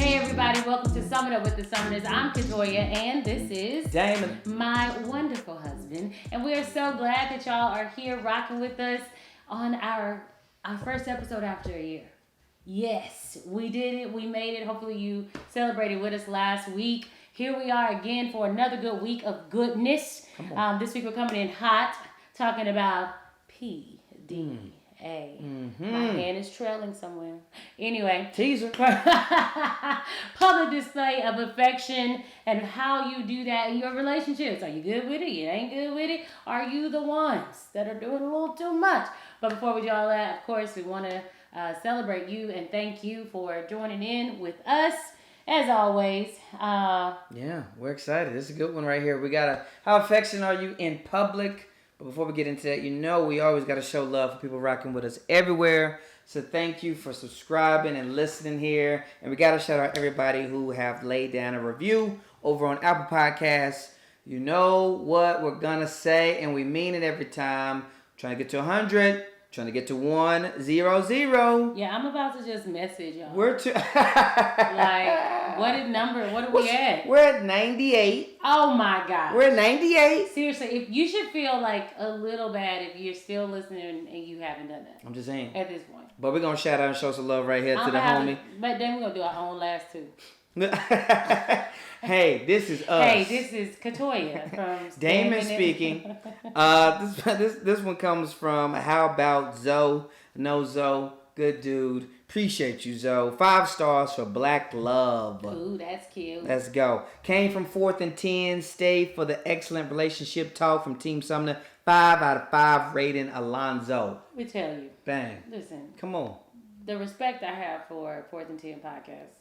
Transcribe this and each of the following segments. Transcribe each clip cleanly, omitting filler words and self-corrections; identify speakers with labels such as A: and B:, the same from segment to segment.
A: Hey everybody, welcome to Summit Up with the Summoners. I'm Katoya and this is
B: Damon,
A: my wonderful husband. And we are so glad that y'all are here rocking with us on our first episode after a year. Yes, we did it. We made it. Hopefully you celebrated with us last week. Here we are again for another good week of goodness. This week we're coming in hot, talking about PDA. My hand is trailing somewhere. Anyway.
B: teaser.
A: Public display of affection and how you do that in your relationships. Are you good with it? You ain't good with it? Are you the ones that are doing a little too much? But before we do all that, of course, we want to celebrate you and thank you for joining in with us. As always.
B: Yeah, we're excited. This is a good one right here. We got how affectionate are you in public? But before we get into that, we always got to show love for people rocking with us everywhere. So thank you for subscribing and listening here. And we got to shout out everybody who have laid down a review over on Apple Podcasts. You know what we're going to say, and we mean it every time. Trying to get to 100. Trying to get to 100.
A: Yeah, I'm about to just message y'all.
B: We're to
A: like, what are we at?
B: We're at 98.
A: Oh my God.
B: We're at 98.
A: Seriously, if you should feel like a little bad if you're still listening and you haven't done that.
B: I'm just saying.
A: At this point.
B: But we're going to shout out and show some love right here to the homie.
A: But then we're going to do our own last two.
B: Hey, this is us.
A: Hey, this is Katoya from
B: Damon speaking. This one comes from How About Zoe? No, Zoe, good dude. Appreciate you, Zoe. 5 stars for Black Love.
A: Ooh, that's cute.
B: Let's go. Came from 4th and 10. Stayed for the excellent relationship talk from Team Sumner. 5 out of 5 rating Alonzo.
A: We tell you.
B: Bang.
A: Listen.
B: Come on.
A: The respect I have for 4th and 10 podcast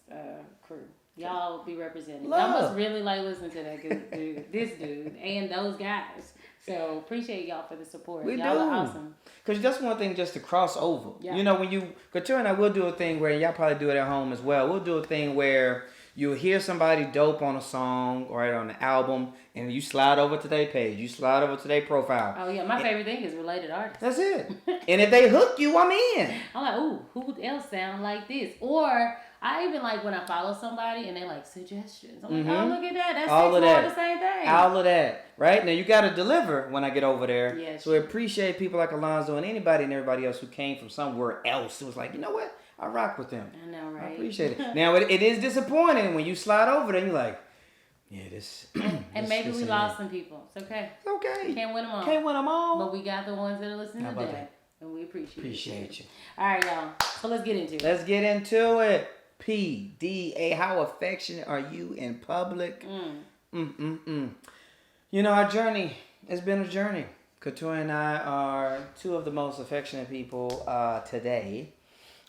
A: crew. Y'all be represented.
B: Love.
A: Y'all must really like listening to that good dude, this dude, and those guys. So appreciate y'all for the support. Y'all are awesome.
B: Because that's one thing just to cross over.
A: Yeah.
B: You know, when Couture and I will do a thing where, y'all probably do it at home as well. We'll do a thing where you'll hear somebody dope on a song or on an album, and you slide over to their page. You slide over to their profile.
A: Oh, yeah. My favorite thing is related artists.
B: That's it. And if they hook you, I'm in.
A: I'm like, ooh, who else sound like this? Or I even like when I follow somebody and they like suggestions. I'm like, oh, look at that. That's all the same thing.
B: All of that. Right? Now, you got to deliver when I get over there.
A: Yeah,
B: so we appreciate people like Alonzo and anybody and everybody else who came from somewhere else. It was like, you know what? I rock with them.
A: I know, right?
B: I appreciate it. Now, it is disappointing when you slide over there and you're like, yeah, this.
A: And maybe we lost some people. It's okay.
B: It's okay.
A: Can't win them all.
B: Can't win them all.
A: But we got the ones that are listening to that. And we
B: Appreciate you.
A: All right, y'all. So let's get into it.
B: Let's get into it. PDA. How affectionate are you in public? You know, our journey has been a journey. Couture and I are 2 of the most affectionate people today.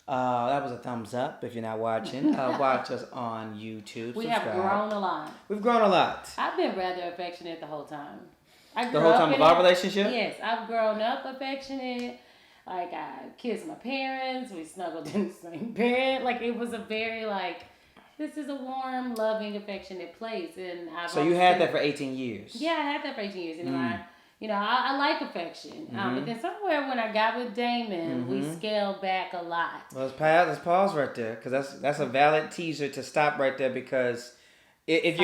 B: That was a thumbs up if you're not watching. Watch us on YouTube.
A: We have grown a lot.
B: We've grown a lot.
A: I've been rather affectionate the whole time.
B: The whole time of our relationship?
A: Yes, I've grown up affectionate. Like, I kissed my parents. We snuggled in the same bed. Like, it was a very, this is a warm, loving, affectionate place. And
B: So you had that for 18 years?
A: Yeah, I had that for 18 years. And I like affection. But then somewhere when I got with Damon, we scaled back a lot.
B: Well, let's pause right there, because that's a valid teaser to stop right there, because if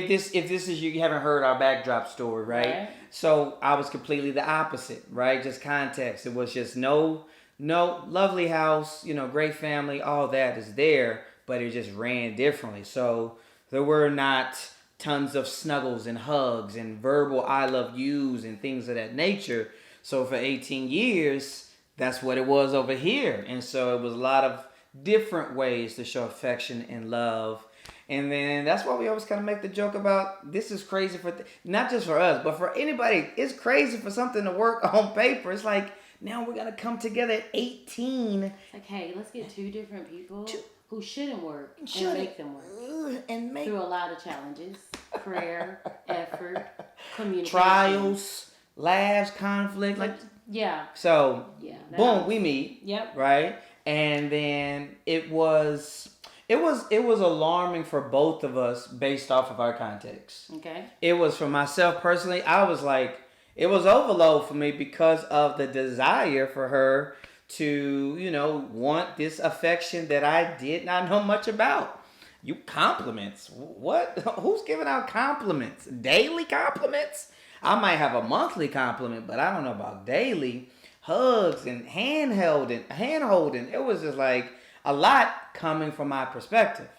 B: this is you haven't heard our backdrop story, right? So I was completely the opposite, right? Just context. It was just no lovely house, great family, all that is there, but it just ran differently. So there were not tons of snuggles and hugs and verbal I love yous and things of that nature. So for 18 years, that's what it was over here. And so it was a lot of different ways to show affection and love. And then that's why we always kind of make the joke about this is crazy for, not just for us, but for anybody. It's crazy for something to work on paper. It's like, now we're going to come together at 18.
A: It's like, hey, let's get 2 different people who shouldn't work and make them work. Through a lot of challenges, prayer, effort, communication.
B: Trials, laughs, conflict. So, boom, we meet.
A: Yep.
B: Right? And then it was alarming for both of us based off of our context.
A: Okay.
B: It was for myself personally. I was like, it was overload for me because of the desire for her to, want this affection that I did not know much about. You compliments? What? Who's giving out compliments? Daily compliments? I might have a monthly compliment, but I don't know about daily. Hugs and hand holding. It was just like a lot coming from my perspective.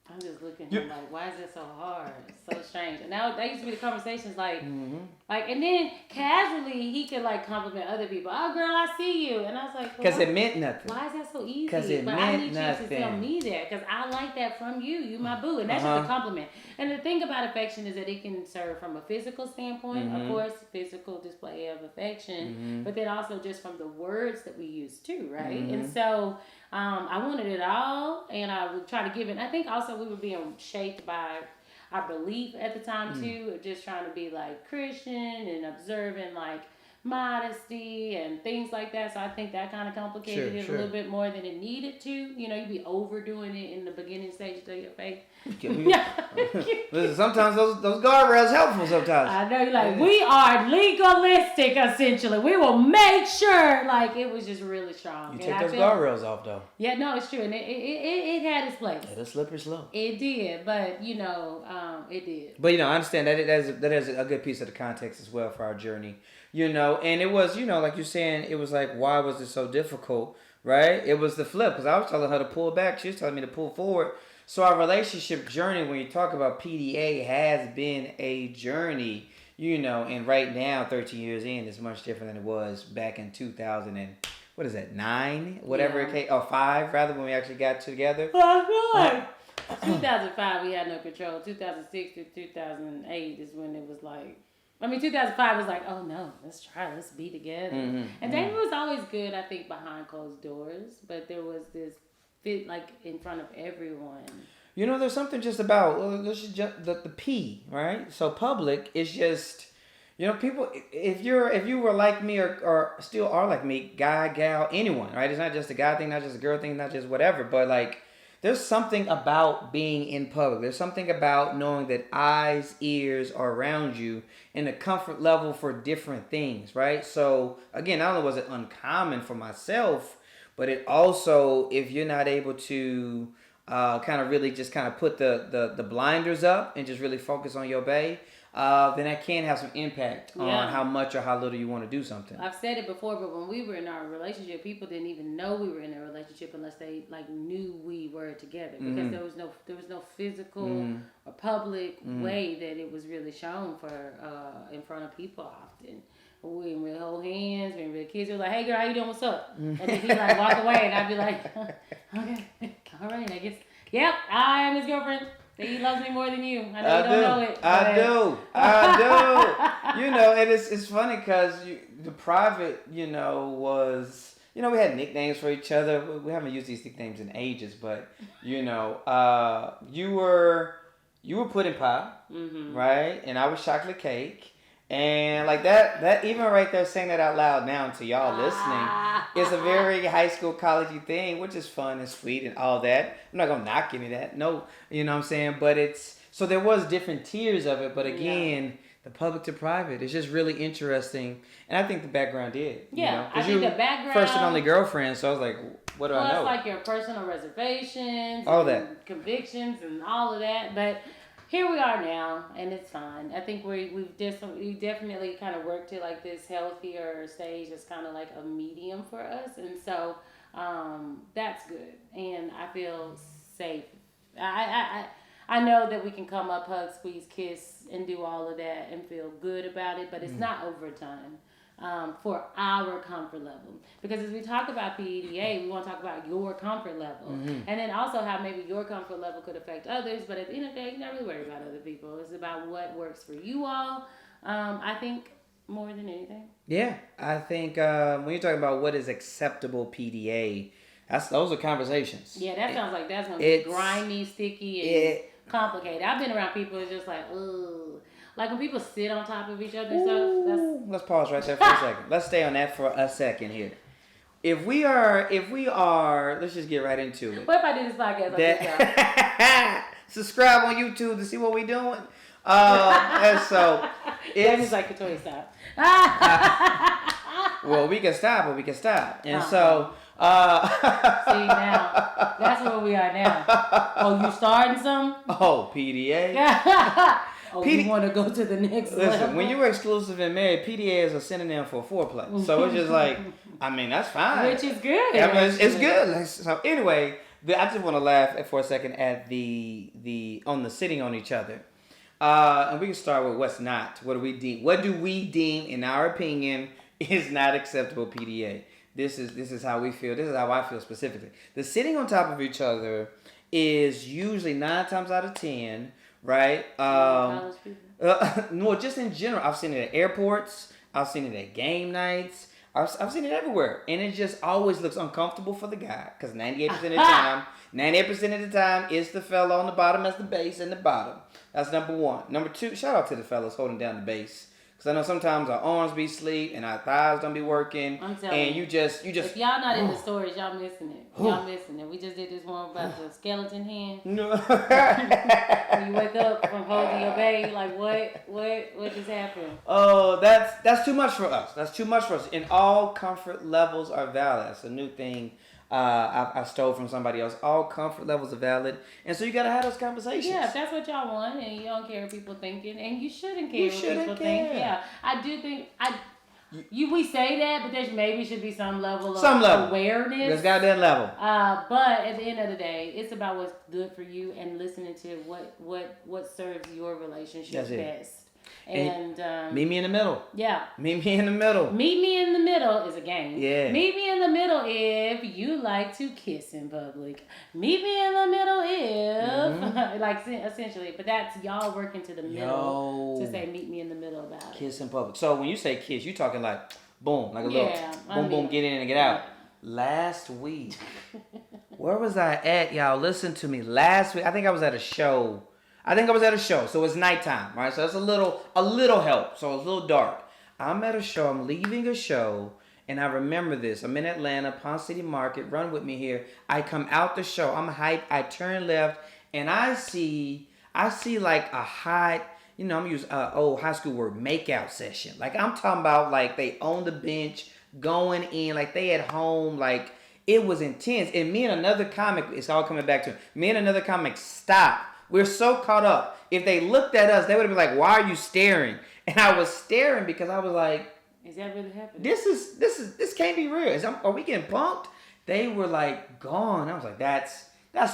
A: I'm just looking at him like, why is it so hard? It's so strange. And that used to be the conversations like, and then casually he could like compliment other people. Oh, girl, I see you. And I was like,
B: because it meant nothing.
A: Why is that so easy?
B: Because it meant
A: I need
B: nothing.
A: you to tell me that because I like that from you. You my boo. And that's just a compliment. And the thing about affection is that it can serve from a physical standpoint, of course, physical display of affection, but then also just from the words that we use too, right? And so I wanted it all, and I would try to give it. I think also we were being shaped by our belief at the time too, of just trying to be like Christian and observing like modesty and things like that. So I think that kind of complicated it a little bit more than it needed to. You know, you'd be overdoing it in the beginning stages of your faith.
B: Listen, sometimes those guardrails helpful sometimes.
A: I know, you're like, we are legalistic essentially. We will make sure, like, it was just really strong.
B: You take those guardrails off though.
A: Yeah, no, it's true, and it had its place.
B: Yeah, the slippery slope.
A: It did, but it did.
B: But I understand that that is a good piece of the context as well for our journey. And it was, like you're saying, it was like, why was it so difficult, right? It was the flip, because I was telling her to pull back. She was telling me to pull forward. So our relationship journey, when you talk about PDA, has been a journey, and right now, 13 years in, is much different than it was back in 2000 and, 9? Whatever it came, or 5, rather, when we actually got together.
A: I feel like 2005, we had no control. 2006 to 2008 is when it was like, 2005 was like, oh no, let's be together. And David was always good, I think, behind closed doors, but there was this fit like in front of everyone.
B: There's something just about the P, right? So public is just, people. If you were like me or still are like me, guy, gal, anyone, right? It's not just a guy thing, not just a girl thing, not just whatever, but like. There's something about being in public. There's something about knowing that eyes, ears are around you and a comfort level for different things, right? So, again, not only was it uncommon for myself, but it also, if you're not able to kind of really just kind of put the blinders up and just really focus on your bae, then that can have some impact on how much or how little you want to do something.
A: I've said it before, but when we were in our relationship, people didn't even know we were in a relationship unless they like knew we were together, because there was no physical or public way that it was really shown for in front of people often. We didn't really hold hands, we didn't really kiss. We were like, hey girl, how you doing? What's up? And then he'd like walk away, and I'd be like, okay, all right, I guess. Yep, I am his girlfriend. He loves me more than you. I know you don't know it.
B: I do. And it's funny because the private, was, we had nicknames for each other. We haven't used these nicknames in ages, but, you were pudding pie, right? And I was chocolate cake. And like that even right there, saying that out loud now to y'all listening, it's a very high school, collegey thing, which is fun and sweet and all that. I'm not gonna knock any of that, no, you know what I'm saying? But so there was different tiers of it, but again, the public to private, it's just really interesting, and I think the background did.
A: Yeah, I think the background.
B: First and only girlfriend, so I was like, what do I know?
A: Plus, like your personal reservations,
B: all that,
A: convictions, and all of that, but. Here we are now, and it's fine. I think we definitely kind of worked to like this healthier stage. It's kind of like a medium for us, and so that's good. And I feel safe. I know that we can come up, hug, squeeze, kiss, and do all of that and feel good about it, but it's not overtime. For our comfort level, because as we talk about PDA, we want to talk about your comfort level, and then also how maybe your comfort level could affect others. But at the end of the day, you're not really worried about other people. It's about what works for you all. I think more than anything. Yeah,
B: I think when you're talking about what is acceptable PDA, those are conversations.
A: Yeah, that sounds like that's gonna be grimy, sticky, and complicated. I've been around people who's just like, ugh. Like when people sit on top of each other and stuff.
B: Let's pause right there for a second. Let's stay on that for a second here. If we are, let's just get right into it.
A: What if I do this podcast on TikTok?
B: Subscribe on YouTube to see what we're doing. And so
A: it's like Katoya stop.
B: Well, we can stop, but we can stop. And so
A: See, now, that's where we are now. Oh, you starting something?
B: Oh, PDA.
A: Oh, you want to go to the next level?
B: Listen, when you're exclusive and married, PDA is a synonym for foreplay. So it's just like, I mean, that's fine.
A: Which is good.
B: I mean, it's good. So anyway, I just want to laugh for a second at the sitting on each other. And we can start with what's not. What do we deem? What do we deem, in our opinion, is not acceptable PDA? This is how we feel. This is how I feel specifically. The sitting on top of each other is usually 9 times out of 10, right? No, just in general. I've seen it at airports. I've seen it at game nights. I've seen it everywhere, and it just always looks uncomfortable for the guy because 98% of the time, 98% of the time, it's the fella on the bottom as the base and the bottom. That's number one. Number two, shout out to the fellas holding down the base. Because I know sometimes our arms be asleep and our thighs don't be working. I'm telling you. You just.
A: If y'all not in the stories, y'all missing it. Y'all missing it. We just did this one about the skeleton hand. No. When you wake up from holding your baby, like what just happened?
B: Oh, that's too much for us. That's too much for us. And all comfort levels are valid. That's a new thing. I stole from somebody else. All comfort levels are valid, and so you gotta have those conversations.
A: Yeah, if that's what y'all want, and you don't care what people thinking, and you shouldn't care what people think. Yeah, I do think we say that, but there maybe should be some level of awareness.
B: There's got that level.
A: But at the end of the day, it's about what's good for you and listening to what serves your relationship best. And
B: meet me in the middle.
A: Yeah.
B: Meet me in the middle.
A: Meet me in the middle is a game.
B: Yeah.
A: Meet me in the middle if you like to kiss in public. Meet me in the middle if like essentially, but that's y'all working to the middle to say meet me in the middle about it.
B: Kiss in public. So when you say kiss, you talking like boom, like a little boom, get in and get out. Last week, where was I at, y'all? Listen to me. Last week, I think I was at a show. So it's nighttime, right? So that's a little help. So it's a little dark. I'm at a show. I'm leaving a show, and I remember this. I'm in Atlanta, Ponce City Market. Run with me here. I come out the show. I'm hyped. I turn left, and I see like a hot, I'm gonna use old high school word, makeout session. Like I'm talking about, like they on the bench, going in, like they at home, like it was intense. And me and another comic, it's all coming back to me. Me and another comic stopped. We're so caught up. If they looked at us, they would have been like, "Why are you staring?" And I was staring because I was like,
A: "Is that really happening?
B: This can't be real. Are we getting punked?" They were like gone. I was like, "That's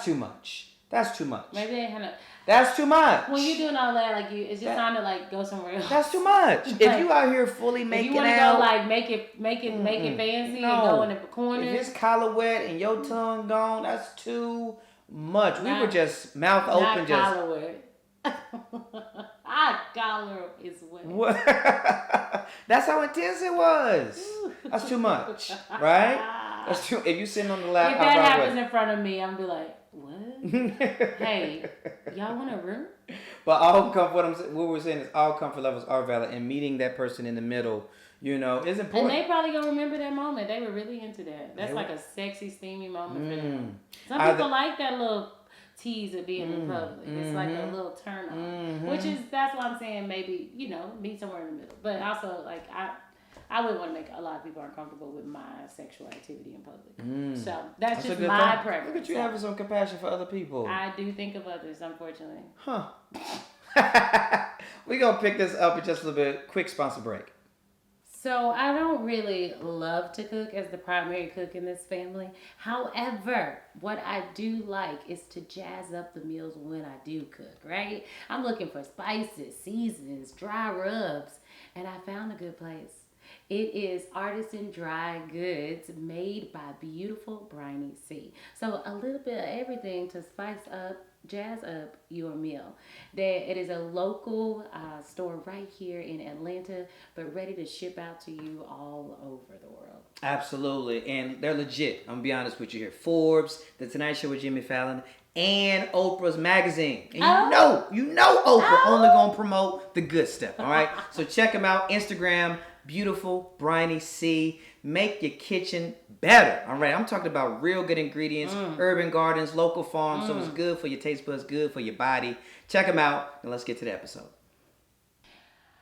B: too much. That's too much."
A: Maybe they had a.
B: That's too much.
A: When you're doing all that, like it's just time to like go somewhere else.
B: That's too much. Like, if you out here fully making out,
A: you want to go like make it fancy and go in the corner.
B: If it's collar wet and your tongue gone, that's too much. We were just mouth open, just.
A: Collar wet. Collar is wet.
B: What? That's how intense it was. That's too much, right? That's too. If you sitting on the lap,
A: if that happens in front of me, I'm gonna be like, what? Hey, y'all want a room?
B: But what we're saying is all comfort levels are valid, and meeting that person in the middle, is important.
A: And they probably gonna remember that moment. They were really into that. That's like a sexy, steamy moment for them. Some people like that little tease of being in public. It's like a little turn on, that's why I'm saying maybe meet somewhere in the middle. But also like I wouldn't want to make a lot of people uncomfortable with my sexual activity in public. So that's just my preference.
B: Look at you having some compassion for other people.
A: I do think of others, unfortunately.
B: Huh. We're going to pick this up in just a little bit. Quick sponsor break.
A: So I don't really love to cook as the primary cook in this family. However, what I do like is to jazz up the meals when I do cook, right? I'm looking for spices, seasonings, dry rubs, and I found a good place. It is Artisan Dry Goods made by beautiful Briny C. So a little bit of everything to spice up, jazz up your meal. It is a local store right here in Atlanta, but ready to ship out to you all over the world.
B: Absolutely. And they're legit. I'm going to be honest with you here. Forbes, The Tonight Show with Jimmy Fallon, and Oprah's magazine. And you know Oprah only going to promote the good stuff. All right? So check them out. Instagram, beautiful Briny C. Make your kitchen better. All right, I'm talking about real good ingredients, urban gardens, local farms, so it's good for your taste buds, good for your body. Check them out, and let's get to the episode.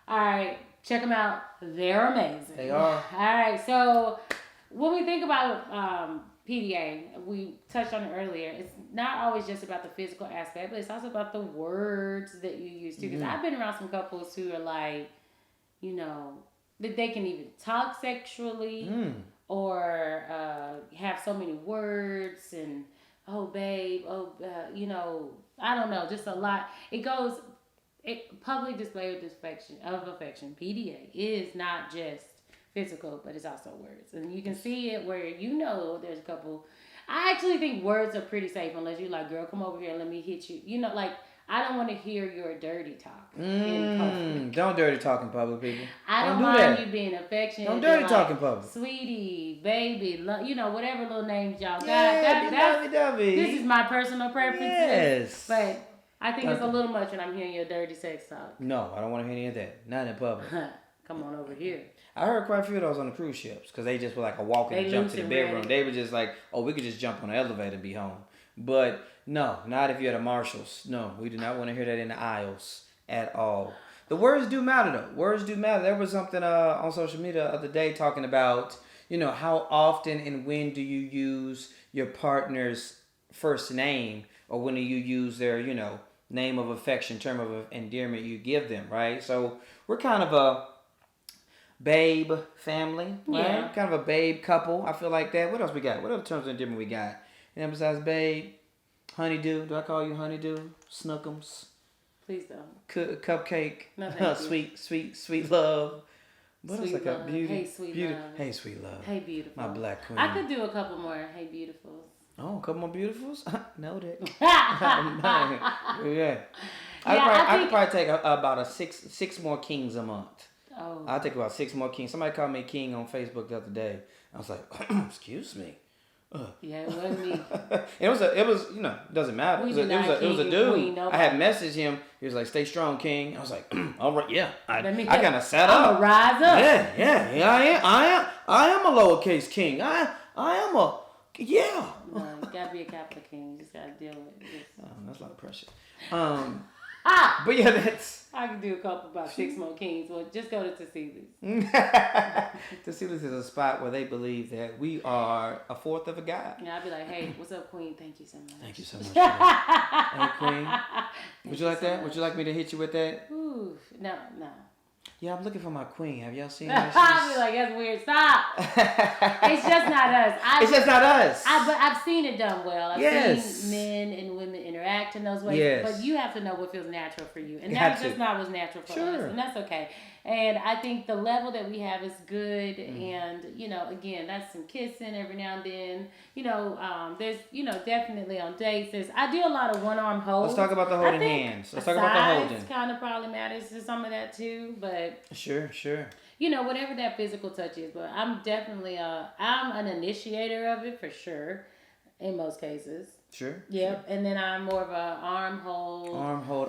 A: All right, check them out. They're amazing.
B: They are.
A: All right, so when we think about PDA, we touched on it earlier. It's not always just about the physical aspect, but it's also about the words that you use too. Because I've been around some couples who are like, you know, that they can even talk sexually or have so many words and oh babe, you know, I don't know, just a lot. Public display of affection, PDA, is not just physical, but it's also words. And you can see it where you know there's a couple. I actually think words are pretty safe unless you're like, girl, come over here, let me hit you. You know, like, I don't want to hear your dirty talk in public.
B: Don't dirty talk in public, people.
A: I don't mind you being affectionate.
B: Don't dirty talk in public.
A: Sweetie, baby, you know, whatever little names y'all got. This is my personal preferences.
B: Yes.
A: But I think it's a little much when I'm hearing your dirty sex talk.
B: No, I don't want to hear any of that. Not in public.
A: Come on over here.
B: I heard quite a few of those on the cruise ships because they just were like a walk and jump to the bedroom. They were just like, oh, we could just jump on the elevator and be home. But no, not if you're at a Marshall's. No, we do not want to hear that in the aisles at all. The words do matter though. Words do matter. There was something on social media the other day talking about, you know, how often and when do you use your partner's first name, or when do you use their, you know, name of affection, term of endearment you give them, right? So we're kind of a babe family, right?
A: Yeah.
B: Kind of a babe couple. I feel like that. What else we got? What other terms of endearment we got? And besides babe, honeydew. Do I call you honeydew? Snookums.
A: Please don't.
B: Cupcake.
A: No, thank
B: you. Sweet love. What
A: sweet
B: else?
A: love.
B: Like a beauty.
A: Hey, sweet
B: beauty.
A: love.
B: Hey, sweet love.
A: Hey, beautiful.
B: My black queen.
A: I could do a couple more. Hey, beautifuls.
B: Oh, a couple more beautifuls? Noted.
A: Yeah.
B: Yeah. I could probably take about six more kings a month.
A: Oh.
B: I'll take about 6 more kings. Somebody called me king on Facebook the other day. I was like, excuse me.
A: Yeah, it wasn't me.
B: it was you know, doesn't matter. It was a dude.
A: Queen,
B: I had messaged him. He was like, stay strong, king. I was like, all right, yeah. I kind of sat
A: I'm
B: up.
A: a rise up.
B: Yeah, I am a lowercase king. I am a, yeah.
A: No, you gotta be a capital king. You just gotta deal with it.
B: That's a lot of pressure. But yeah, that's.
A: I can do a couple about 6 more kings. Well, just go to Cecilia's.
B: Cecilia's is a spot where they believe that we are a fourth of a god.
A: Yeah, I'd be like, hey, what's up, queen? Thank you so much.
B: Thank you so much. Hey, queen. Would you like that? Would you like me to hit you with that?
A: Ooh, no.
B: Yeah, I'm looking for my queen. Have y'all seen her?
A: I'll be like, that's weird. Stop. It's just not us.
B: It's just not us.
A: But I've seen it done well. I've seen men and women interact in those ways.
B: Yes.
A: But you have to know what feels natural for you. And that's just not what's natural for us. And that's okay. And I think the level that we have is good. And, you know, again, that's some kissing every now and then. You know, there's, you know, definitely on dates. I do a lot of one-arm holds.
B: Let's talk about the holding hands. Let's talk about the holding.
A: Kind of probably matters to some of that too. But
B: Sure.
A: you know, whatever that physical touch is. But I'm definitely, I'm an initiator of it for sure. In most cases.
B: Sure.
A: Yep. Sure. And then I'm more of a arm hold.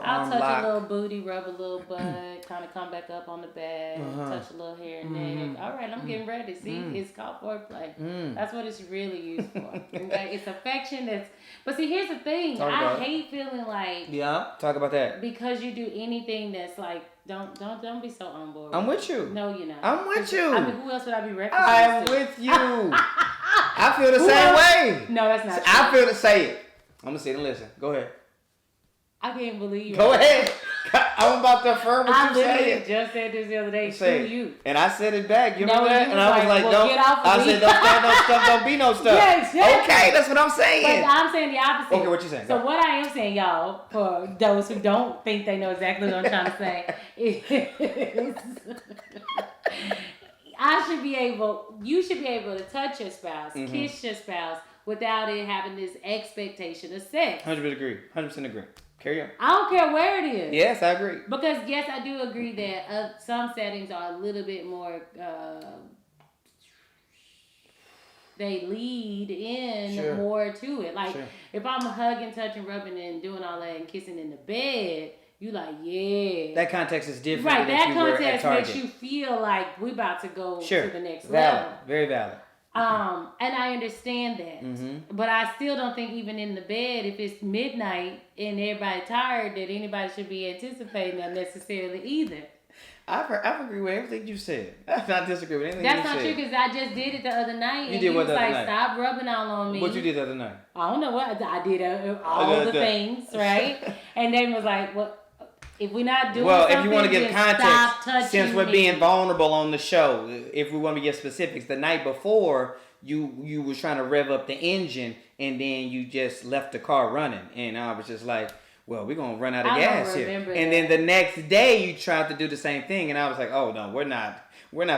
B: I'll
A: touch
B: lock.
A: a little booty, rub a little butt, kind of come back up on the back, touch a little hair and neck. All right, I'm getting ready. See, it's called foreplay. That's what it's really used for. Okay? It's affection. But see, here's the thing. I hate feeling like.
B: Yeah. Talk about that.
A: Because you do anything that's like, don't be so on board.
B: I'm with you.
A: No, you're not.
B: I'm with you.
A: I mean, who else would I be referencing?
B: I'm with you. I feel the same way.
A: No, that's not true.
B: I feel to say it. I'm going to sit and listen. Go ahead.
A: I can't believe you.
B: Go ahead. I'm about to affirm what you said.
A: I literally just said this the other day. Screw you.
B: And I said it back. You remember that?
A: You
B: and I was like,
A: well,
B: don't. I said, don't stand no stuff. Don't be no stuff.
A: Yeah, exactly.
B: Okay, that's what I'm saying.
A: But I'm saying the opposite.
B: Okay, what you saying?
A: So what I am saying, y'all, for those who don't think they know exactly what I'm trying to say, is you should be able to touch your spouse, kiss your spouse, without it having this expectation of sex.
B: 100% agree. 100% agree. Carry on.
A: I don't care where it is.
B: Yes, I agree.
A: Because, yes, I do agree that some settings are a little bit more, they lead in more to it. Like, if I'm hugging, touching, rubbing, and doing all that and kissing in the bed, you like, yeah.
B: That context is different.
A: Right, that context makes you feel like we about to go to the next level.
B: Very valid.
A: And I understand that. But I still don't think even in the bed, if it's midnight and everybody tired, that anybody should be anticipating that necessarily either.
B: I've agreed with everything you said. I've not disagree with anything
A: That's
B: you said.
A: not true because I just did it the other night.
B: You
A: and
B: did what the other
A: like,
B: night?
A: Stop rubbing all on me.
B: What you did the other night?
A: I don't know what I did. All the things, right? And then was like, "Well, if we're not doing something,
B: if you want to give context, since we're being
A: me.
B: vulnerable on the show, if we want to give specifics, the night before you was trying to rev up the engine and then you just left the car running, and I was just like, well, we're gonna run out of gas here. And then the next day you tried to do the same thing, and I was like, oh no, we're not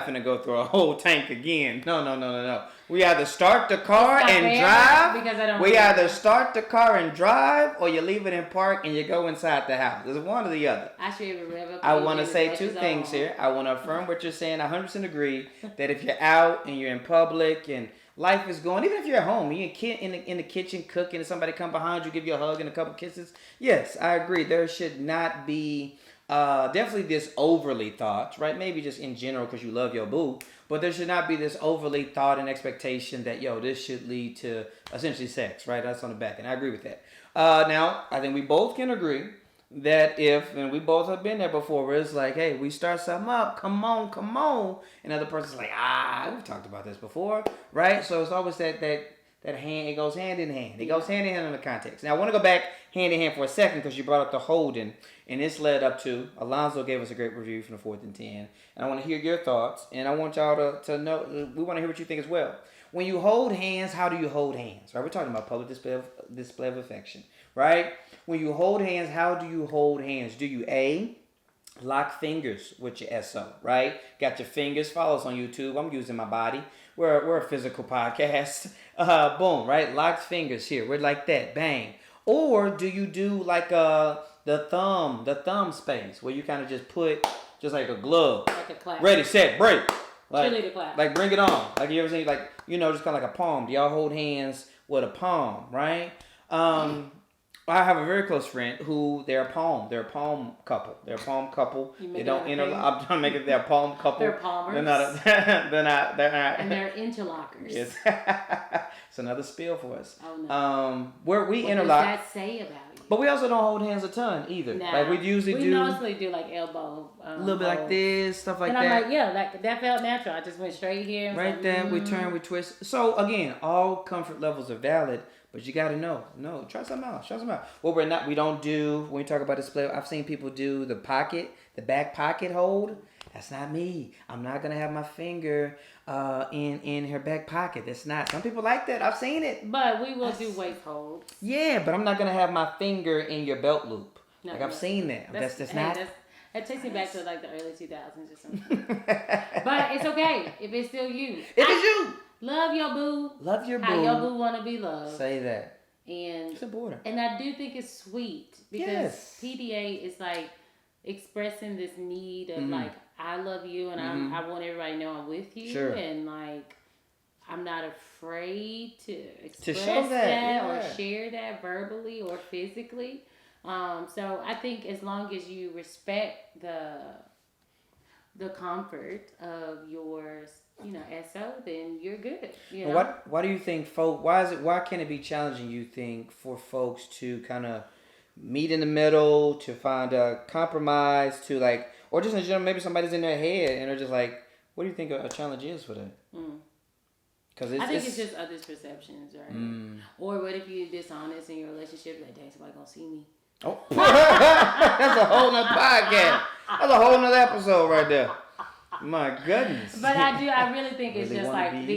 B: gonna go through a whole tank again. No. We either start the car and drive.
A: Because I don't.
B: We either start the car and drive, or you leave it in park and you go inside the house. There's one or the other.
A: I should even rev up.
B: I want to say two things here. I want to affirm what you're saying. I 100% agree that if you're out and you're in public and life is going, even if you're at home, you're in the kitchen cooking and somebody come behind you, give you a hug and a couple kisses. Yes, I agree. There should not be definitely this overly thought, right? Maybe just in general because you love your boo, but there should not be this overly thought and expectation that, this should lead to essentially sex, right? That's on the back, and I agree with that. Now, I think we both can agree that and we both have been there before, where it's like, hey, we start something up, come on, and the other person's like, we've talked about this before, right? So it's always that hand, it goes hand in hand. It goes hand in hand in the context. Now I want to go back hand in hand for a second because you brought up the holding, and this led up to Alonzo gave us a great review from the 4th and 10, and I want to hear your thoughts, and I want y'all to know. We want to hear what you think as well. When you hold hands, how do you hold hands? Right, we're talking about public display of affection, right? When you hold hands, how do you hold hands? Do you A, lock fingers with your SO, right? Got your fingers. Follow us on YouTube. I'm using my body. We're a physical podcast. Boom, right? Locked fingers here. We're like that. Bang. Or do you do like the thumb space where you kind of just put just like a glove.
A: Like a clap.
B: Ready, set, break. Like,
A: cheerleader clap.
B: Like bring it on. Like you ever seen just kind of like a palm. Do y'all hold hands with a palm, right? I have a very close friend who they're a palm couple. They're a palm couple. They don't I'm trying to make it. They're a palm couple.
A: They're palmers.
B: They're not.
A: And they're interlockers.
B: Yes. It's another spiel for us.
A: Oh no.
B: Where we
A: what
B: interlock.
A: What does that say about you?
B: But we also don't hold hands a ton either.
A: Nah,
B: like we
A: mostly do like elbow.
B: A little bit like this, stuff like that.
A: And I'm like, like that felt natural. I just went straight here.
B: Right there, we turn, we twist. So again, all comfort levels are valid. But you gotta know. No, try something out. What we don't do when we talk about display. I've seen people do the back pocket hold. That's not me. I'm not gonna have my finger in her back pocket. That's not. Some people like that. I've seen it.
A: But we will do waist holds.
B: Yeah, but I'm not gonna have my finger in your belt loop. No, I've seen that. That's not.
A: That takes me back to like the early 2000s or something. But it's okay if it's still you.
B: If it's you.
A: Love your boo.
B: Love your boo.
A: How your boo want to be loved.
B: Say that.
A: And
B: it's important.
A: And I do think it's sweet because PDA is like expressing this need of like, I love you and I want everybody to know I'm with you.
B: Sure.
A: And like, I'm not afraid to express that or share that verbally or physically. So I think as long as you respect the comfort of yours, SO, then you're good.
B: Why do you think why can it be challenging, you think, for folks to kind of meet in the middle, to find a compromise, to like, or just in general, maybe somebody's in their head and they're just like, what do you think a challenge is for that? Because
A: I think it's just others' perceptions, right? Or what if you're dishonest in your relationship, like, dang, somebody gonna see me?
B: Oh, that's a whole nother podcast. That's a whole nother episode right there. My goodness.
A: But I really think it's
B: really
A: just like
B: that'd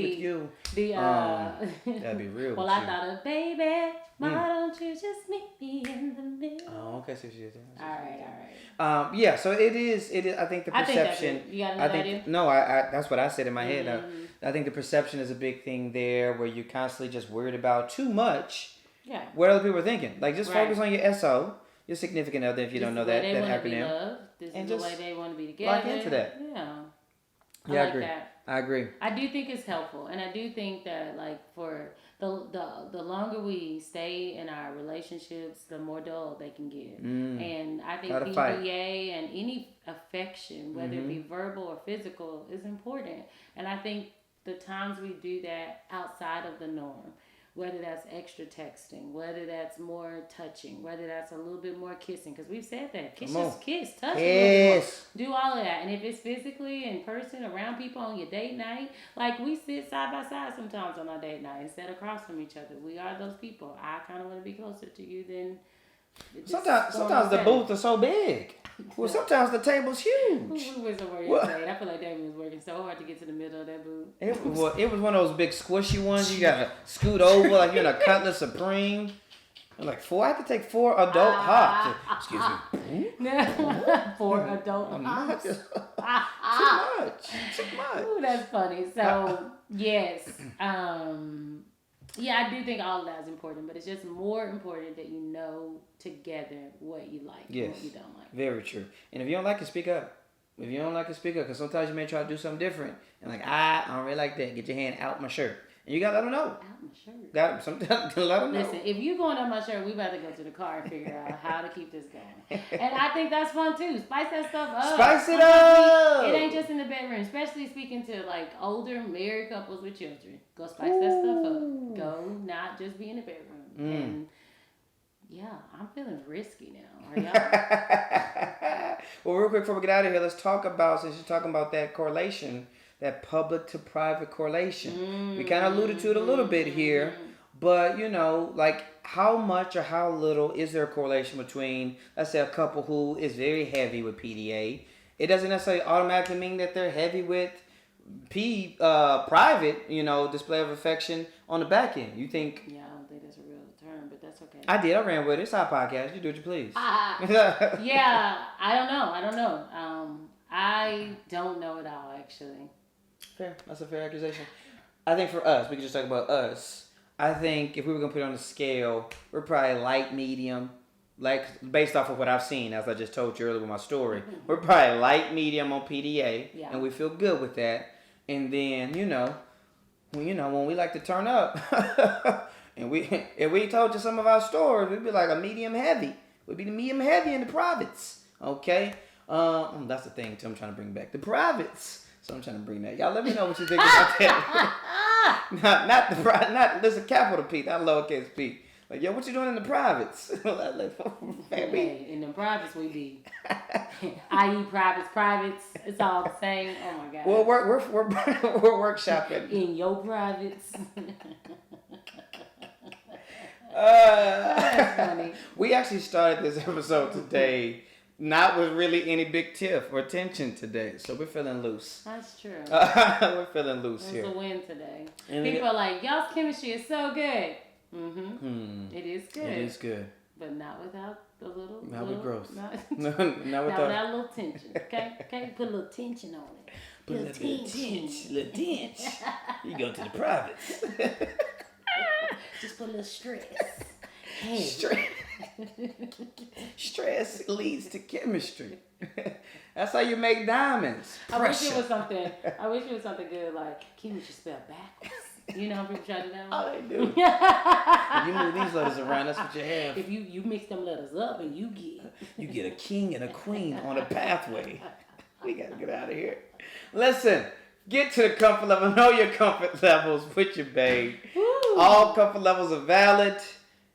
B: be real.
A: Well, I thought of baby, why don't you just meet me in the middle?
B: Oh, okay, so she's
A: all right.
B: Yeah, so it is. I think the perception.
A: You got another idea?
B: No, I that's what I said in my head. I think the perception is a big thing there, where you're constantly just worried about too much.
A: Yeah.
B: What other people are thinking. Like, just focus on your SO, your significant other, if you don't know that acronym.
A: This is the way they want to be together.
B: Lock into that.
A: Yeah.
B: I agree. That. I agree.
A: I do think it's helpful, and I do think that like for the longer we stay in our relationships, the more dull they can get. And I think PDA and any affection, whether it be verbal or physical, is important. And I think the times we do that outside of the norm, whether that's extra texting, whether that's more touching, whether that's a little bit more kissing, because we've said that. Kiss, touch a little bit more. Do all of that. And if it's physically in person around people on your date night, like we sit side by side sometimes on our date night instead of across from each other. We are those people. I kind of want to be closer to you than...
B: Sometimes the booth is so big. Well, sometimes the table's huge.
A: We were so worried. I feel like David was working so hard to get to the middle of that booth.
B: It was one of those big squishy ones. You gotta scoot over like you're in a Cutlass Supreme. Like I have to take 4 adult hops. Excuse me.
A: 4 adult hops.
B: Too much.
A: Ooh, that's funny. So yes. Yeah, I do think all of that is important, but it's just more important that you know together what you like and what you don't like.
B: Very true. And if you don't like it, speak up. If you don't like it, speak up. Because sometimes you may try to do something different. And like, I don't really like that. Get your hand out my shirt. And you got to let them know.
A: Out my shirt?
B: Sometimes let them know.
A: Listen, if you're going out my shirt, we about to go to the car and figure out how to keep this going. And I think that's fun too. Spice that stuff up.
B: Spice it up.
A: It ain't just in the bedroom. Especially speaking to like older married couples with children. Go spice that stuff up. Go not just be in the bedroom. And yeah, I'm feeling risky now. Are y'all?
B: Well, real quick before we get out of here, let's talk about, since you're talking about that correlation, that public to private correlation. We kind of alluded to it a little bit here, but like how much or how little is there a correlation between, let's say, a couple who is very heavy with PDA? It doesn't necessarily automatically mean that they're heavy with private, display of affection on the back end. You think?
A: Yeah, I don't think that's a real term, but that's okay.
B: I did. I ran with it. It's our podcast. You do what you please.
A: Yeah, I don't know. I don't know at all, actually.
B: Fair. That's a fair accusation. I think for us, we can just talk about us. I think if we were going to put it on a scale, we're probably light, medium. Like, based off of what I've seen, as I just told you earlier with my story. We're probably light, medium on PDA. Yeah. And we feel good with that. And then, when we like to turn up, and if we told you some of our stories, we'd be like a medium heavy. We'd be the medium heavy in the privates. Okay? That's the thing, too, I'm trying to bring back. The privates. So I'm trying to bring that. Y'all let me know what you think about that. not listen, capital P, not lowercase p. Like, yo, what you doing in the privates?
A: Hey, in the privates we be. I.e. privates. It's all the same. Oh my God.
B: Well, we're workshopping.
A: In your privates.
B: That's funny. We actually started this episode today not with really any big tiff or tension today, so we're feeling loose.
A: That's true.
B: We're feeling loose here.
A: It was a win today. And people are like, y'all's chemistry is so good. It is good.
B: It is good.
A: But not without the little...
B: Not with growth.
A: Not without a little tension. Okay? Put a little tension on it.
B: Put a little tension. Little tension. You go to the privates.
A: Just put a little stress.
B: Hey. Stress leads to chemistry. That's how you make diamonds.
A: I wish it was something good like chemistry spelled backwards. You know how people try to do that?
B: Oh, they do. If you move these letters around, that's what you have.
A: If you mix them letters up and you
B: get a king and a queen on a pathway. We gotta get out of here. Listen, get to the comfort level. Know your comfort levels with your babe. Woo. All comfort levels are valid.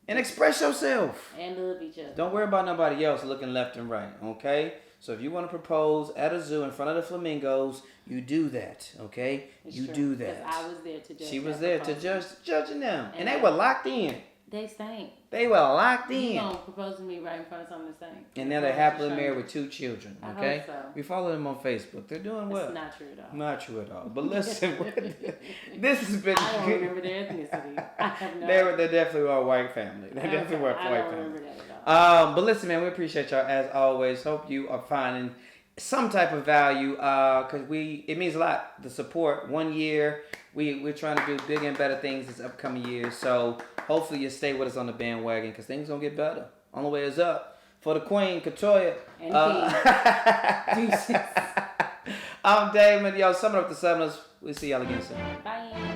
B: And express yourself.
A: And love each other.
B: Don't worry about nobody else looking left and right, okay? So if you want to propose at a zoo in front of the flamingos, you do that, okay?
A: It's
B: you
A: true,
B: do that.
A: I was there to judge.
B: She was there to judging them. And they were locked in.
A: They stank.
B: They were locked in.
A: You gonna propose to me right in front of someone that stank.
B: And now they're happily married with 2 children, okay?
A: I hope so.
B: We follow them on Facebook. They're doing well.
A: It's not true at all.
B: Not true at all. But listen, this has been...
A: I don't remember their ethnicity. I have no
B: They definitely were a white family. They definitely were a white family.
A: I don't remember that at all.
B: But listen, man, we appreciate y'all as always. Hope you are finding some type of value, because it means a lot. The support. 1 year, we're trying to do bigger and better things this upcoming year. So hopefully you stay with us on the bandwagon, because things gonna get better. On the way is up. For the Queen, Katoya.
A: And
B: I'm Damon. Y'all, summing up the 7ers. We'll see y'all again soon.
A: Bye.